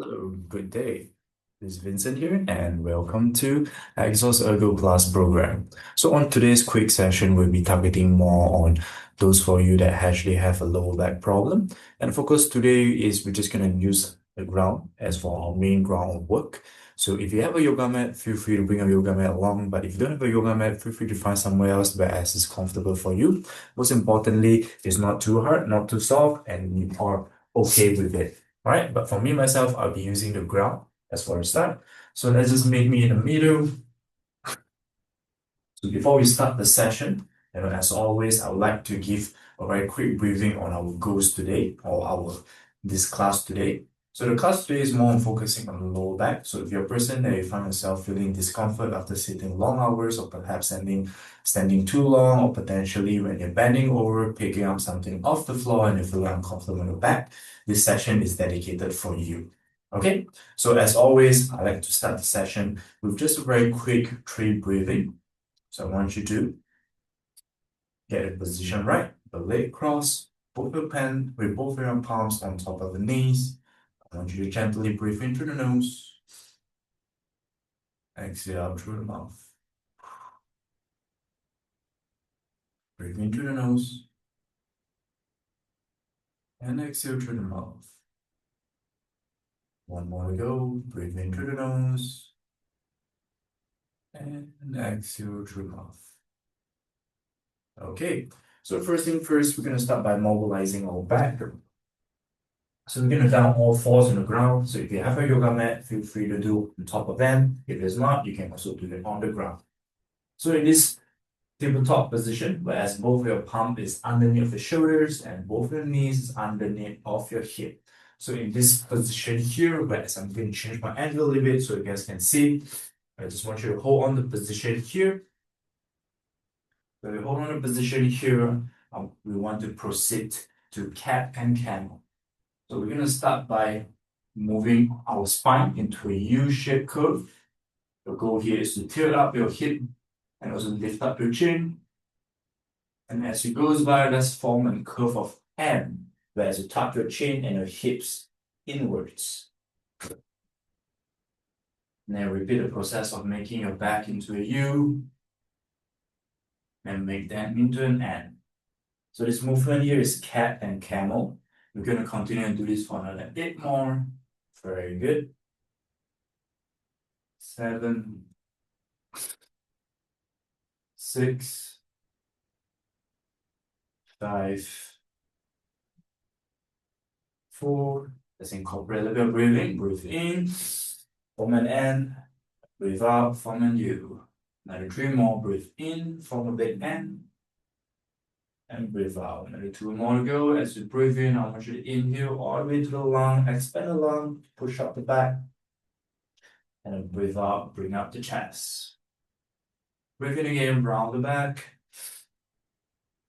Hello, good day. This is Vincent here, and welcome to Exos Ergo Class program. So on today's quick session, we'll be targeting more on those for you that actually have a lower back problem. And focus today is we're just gonna use the ground as for our main ground of work. So if you have a yoga mat, feel free to bring a yoga mat along. But if you don't have a yoga mat, feel free to find somewhere else where as is comfortable for you. Most importantly, it's not too hard, not too soft, and you are okay with it. All right, but for me myself, I'll be using the ground as for a start. So let's just make me in the middle. So before we start the session, as always, I would like to give a very quick briefing on our goals today or our this class today. So the class today is more on focusing on the lower back. So if you're a person that you find yourself feeling discomfort after sitting long hours or perhaps standing too long, or potentially when you're bending over, picking up something off the floor and you feel uncomfortable on your back, this session is dedicated for you. Okay, so as always, I like to start the session with just a very quick tree breathing. So I want you to get the position right, the leg cross, both your pen with both your palms on top of the knees. I want you to gently breathe in through the nose, exhale out through the mouth. Breathe in through the nose, and exhale through the mouth. One more to go, breathe in through the nose, and exhale through the mouth. Okay, so first thing first, we're going to start by mobilizing our back. So we're going to down all fours on the ground. So if you have a yoga mat, feel free to do on top of them. If it's not, you can also do it on the ground. So in this tabletop position, whereas both your palm is underneath the shoulders and both your knees is underneath of your hip. So in this position here, whereas I'm going to change my angle a little bit so you guys can see, I just want you to hold on the position here. So we hold on the position here, we want to proceed to cat and camel. So we're going to start by moving our spine into a U-shaped curve. The goal here is to tilt up your hip and also lift up your chin. And as you goes by, let's form a curve of M, whereas you tuck your chin and your hips inwards. And then repeat the process of making your back into a U and make that into an N. So this movement here is cat and camel. We're going to continue and do this for another 8 more. Very good. 7, 6, 5, 4. Let's incorporate a little bit of breathing. Breathe in, form an N. Breathe out, form an U. Another 3 more. Breathe in, form a big N. And breathe out. Another 2 more to go. As you breathe in, I want you to inhale all the way to the lung, expand the lung, push up the back. And then breathe out, bring up the chest. Breathe in again, round the back.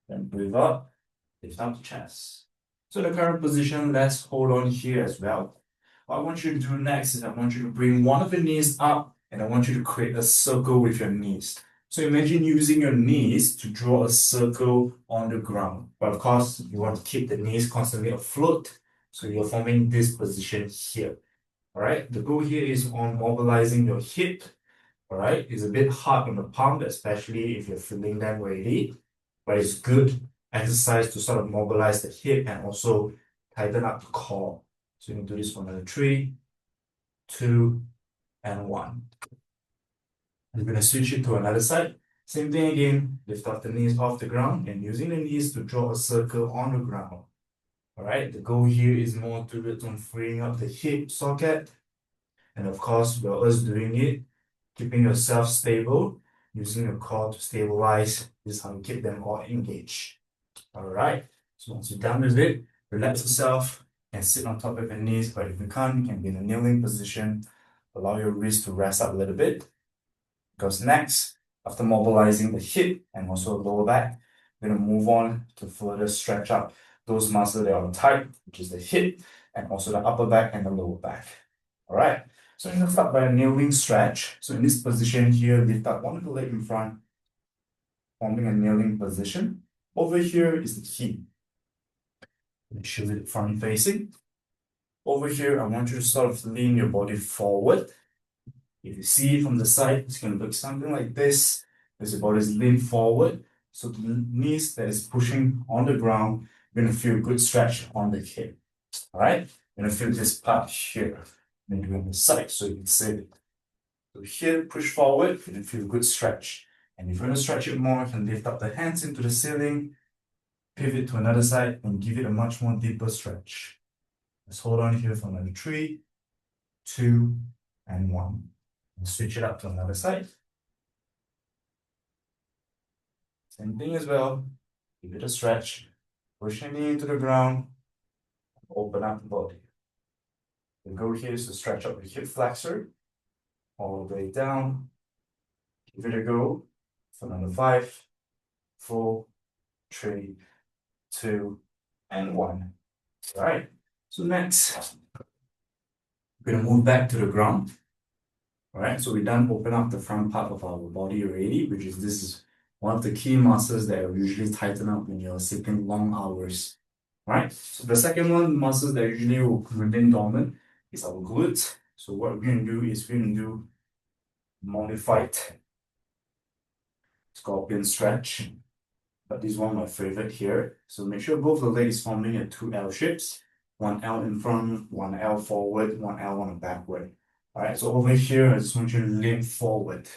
Then breathe up, lift up the chest. So the current position, let's hold on here as well. What I want you to do next is I want you to bring one of the knees up and I want you to create a circle with your knees. So imagine using your knees to draw a circle on the ground. But of course, you want to keep the knees constantly afloat. So you're forming this position here. All right, the goal here is on mobilizing your hip. All right, it's a bit hard on the palm, especially if you're feeling them already. But it's good exercise to sort of mobilize the hip and also tighten up the core. So you can do this for another 3, 2, and 1. You're going to switch it to another side. Same thing again, lift up the knees off the ground and using the knees to draw a circle on the ground. All right, the goal here is more towards on freeing up the hip socket. And of course, while us doing it, keeping yourself stable, using your core to stabilize. This is how you keep them all engaged. All right, so once you're done with it, relax yourself and sit on top of your knees, but if you can't, you can be in a kneeling position. Allow your wrist to rest up a little bit. Because next, after mobilizing the hip and also the lower back, we're going to move on to further stretch out those muscles that are tight, which is the hip, and also the upper back and the lower back. All right, so I'm going to start by a kneeling stretch. So in this position here, lift up one of the leg in front, forming a kneeling position. Over here is the key. Make sure it's front facing. Over here, I want you to sort of lean your body forward. If you see it from the side, it's going to look something like this. As your body is leaned forward, so the knees that is pushing on the ground, you're going to feel a good stretch on the hip. All right? You're going to feel this part here. Maybe on the side, so you can see it. So here, push forward, you're going to feel a good stretch. And if you want to stretch it more, you can lift up the hands into the ceiling, pivot to another side, and give it a much more deeper stretch. Let's hold on here for another 3, 2, and 1. And switch it up to another side. Same thing as well. Give it a stretch. Push your knee into the ground. Open up the body. The goal here is to stretch up the hip flexor all the way down. Give it a go for another 5, 4, 3, 2, and 1. All right. So next, we're going to move back to the ground. All right. So we done open up the front part of our body already, which is this is one of the key muscles that are usually tighten up when you're sitting long hours. All right. So the second one, muscles that usually will remain dormant, is our glutes. So what we're going to do is we're going to do modified scorpion stretch. But this is one of my favorite here. So make sure both the legs forming a 2 L shapes. 1 L in front, 1 L forward, 1 L on the backward. All right, so over here, I just want you to lean forward.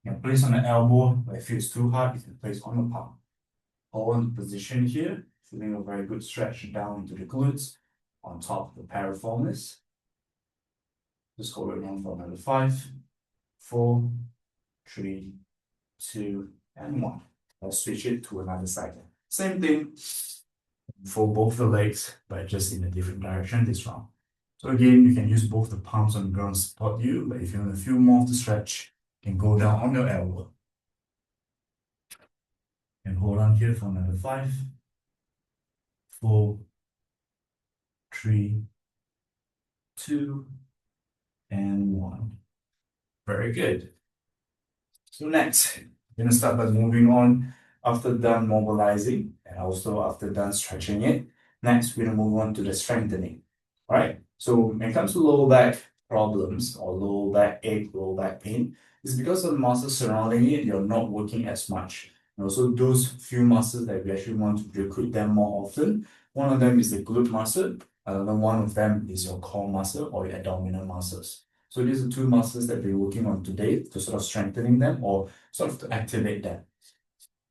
You can place on the elbow. If it feels too hard, you can place on the palm. Hold on the position here, feeling a very good stretch down into the glutes on top of the piriformis. Just hold it on for another 5, 4, 3, 2, and 1. Let's switch it to another side. Same thing for both the legs, but just in a different direction this round. So again, you can use both the palms on the ground to support you, but if you want to feel more of the stretch, you can go down on your elbow. And hold on here for another 5, 4, 3, 2, and 1. Very good. So next, we're going to start by moving on after done mobilizing and also after done stretching it. Next, we're going to move on to the strengthening. All right. So when it comes to lower back problems or lower back ache, lower back pain, it's because of the muscles surrounding it, you're not working as much. And also those few muscles that we actually want to recruit them more often. One of them is the glute muscle. Another one of them is your core muscle or your abdominal muscles. So these are 2 muscles that we're working on today to sort of strengthening them or sort of to activate them.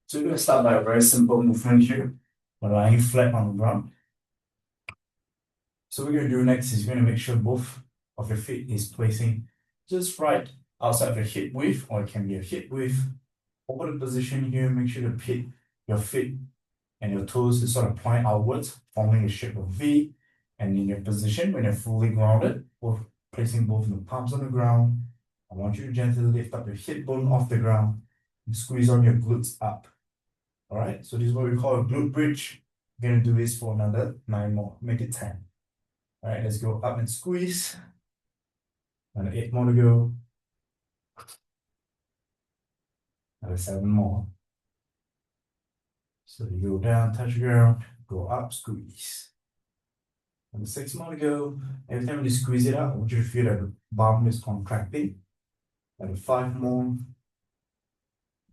So we're going to start by a very simple movement here. We're lying flat on the ground. So what we're going to do next is you're going to make sure both of your feet is placing just right outside of your hip width, or it can be a hip width. Over the position here, make sure your feet and your toes is sort of point outwards, forming a shape of V. And in your position, when you're fully grounded, placing both the palms on the ground, I want you to gently lift up your hip bone off the ground and squeeze on your glutes up. All right, so this is what we call a glute bridge. We're going to do this for another 9 more, make it 10. All right, let's go up and squeeze. Another 8 more to go. Another 7 more. So you go down, touch the ground, go up, squeeze. And 6 more to go. Every time you squeeze it out, I want you to feel that the bum is contracting. And 5 more.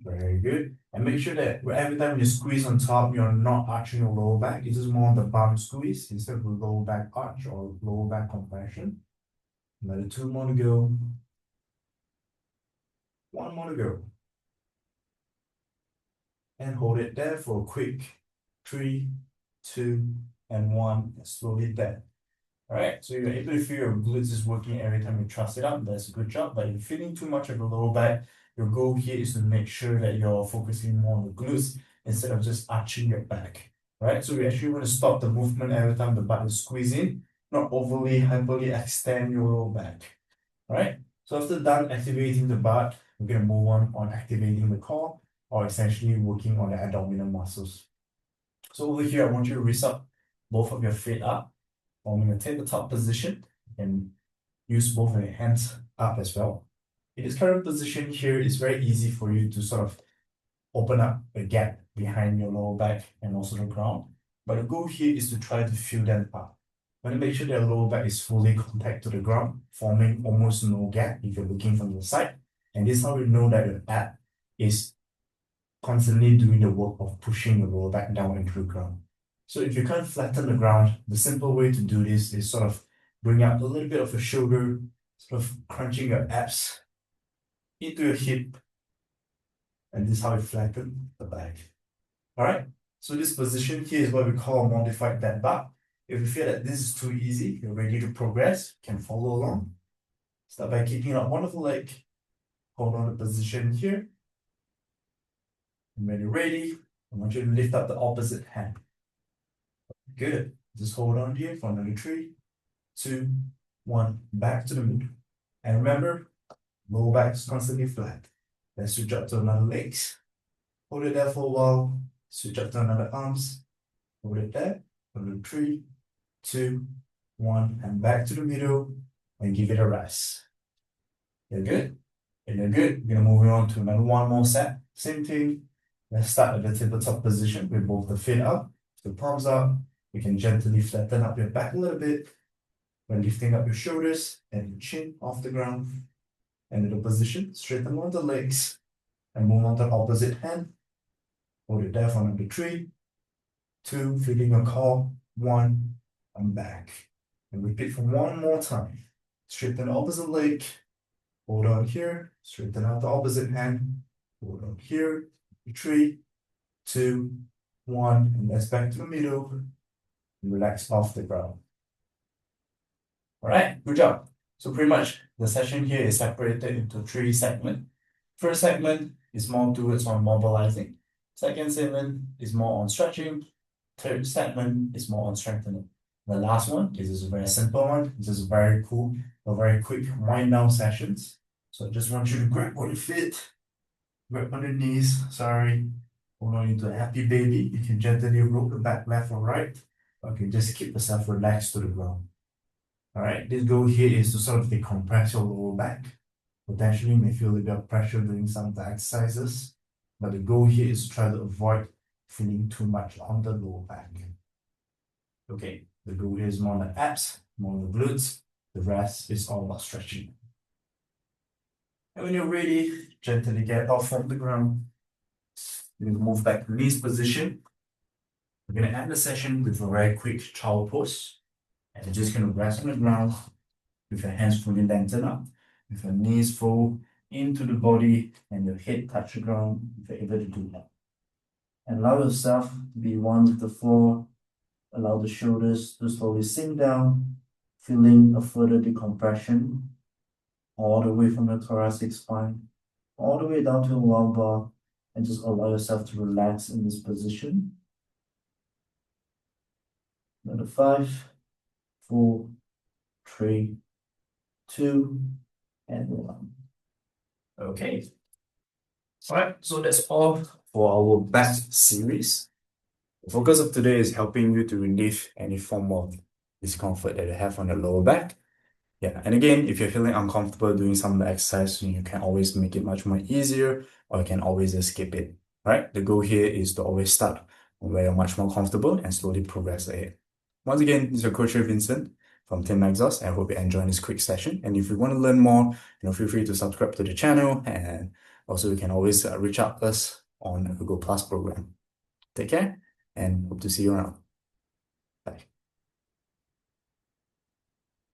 Very good. And make sure that every time you squeeze on top, you're not arching your lower back. This is more of the bum squeeze instead of the lower back arch or lower back compression. Another 2 more to go. 1 more to go. And hold it there for a quick 3, 2, and 1. And slowly there. All right, so you're able to feel your glutes is working every time you thrust it up. That's a good job. But if you're feeling too much of the lower back, your goal here is to make sure that you're focusing more on the glutes instead of just arching your back. Right? So we actually want to stop the movement every time the butt is squeezing, not overly, hyperly extend your lower back. All right? So after done activating the butt, we're going to move on activating the core or essentially working on the abdominal muscles. So over here, I want you to raise up both of your feet up, forming a tabletop position, and use both of your hands up as well. In this current position here, it's very easy for you to sort of open up a gap behind your lower back and also the ground. But the goal here is to try to fill that up. Want to make sure that lower back is fully contact to the ground, forming almost no gap if you're looking from the side. And this is how we know that your ab is constantly doing the work of pushing the lower back down into the ground. So if you can't flatten the ground, the simple way to do this is sort of bring out a little bit of your shoulder, sort of crunching your abs into your hip. And this is how you flatten the back. All right. So this position here is what we call a modified dead bug. If you feel that this is too easy, you're ready to progress, you can follow along. Start by keeping up one of the leg. Hold on the position here. And when you're ready, I want you to lift up the opposite hand. Good. Just hold on here for another 3, 2, 1. Back to the middle. And remember, lower back is constantly flat. Then switch up to another legs. Hold it there for a while. Switch up to another arms. Hold it there. Another 3, 2, 1. And back to the middle. And give it a rest. You're good? And you're good. We're going to move on to another one more set. Same thing. Let's start at the tabletop position with both the feet up, the palms up. You can gently flatten up your back a little bit when lifting up your shoulders and your chin off the ground. And in the position, straighten on the legs and move on to the opposite hand. Hold it there for number 3, 2, feeling your core, 1, and back. And repeat for one more time. Straighten the opposite leg, hold on here, straighten out the opposite hand, hold on here, 3, 2, 1, and let's back to the middle. Relax off the ground. All right, good job. So pretty much the session here is separated into 3 segments. First segment is more towards on mobilizing. Second segment is more on stretching. Third segment is more on strengthening. The last one is just a very simple one. This is very cool, a very quick wind down sessions. So I just want you to grab on your feet, grab on your knees, hold on into a happy baby. You can gently roll the back left or right. Okay, just keep yourself relaxed to the ground. All right, this goal here is to sort of decompress your lower back. Potentially you may feel a bit of pressure doing some of the exercises, but the goal here is to try to avoid feeling too much on the lower back. Okay, the goal here is more on the abs, more on the glutes. The rest is all about stretching. And when you're ready, gently get off from the ground. You're going to move back to knees position. We're going to end the session with a very quick child pose. And you're just going to rest on the ground with your hands fully lengthened up, with your knees full into the body and your head touch the ground if you're able to do that. And allow yourself to be one with the floor. Allow the shoulders to slowly sink down, feeling a further decompression all the way from the thoracic spine, all the way down to the lumbar, and just allow yourself to relax in this position. Another 5, 4, 3, 2, and 1. Okay. All right, so that's all for our back series. The focus of today is helping you to relieve any form of discomfort that you have on the lower back. Yeah, and again, if you're feeling uncomfortable doing some of the exercise, you can always make it much more easier, or you can always just skip it. Right? The goal here is to always start where you're much more comfortable and slowly progress ahead. Once again, this is your Coach Vincent from Team Exhaust. I hope you enjoyed this quick session. And if you want to learn more, feel free to subscribe to the channel, and also you can always reach out to us on the Go Plus program. Take care and hope to see you around.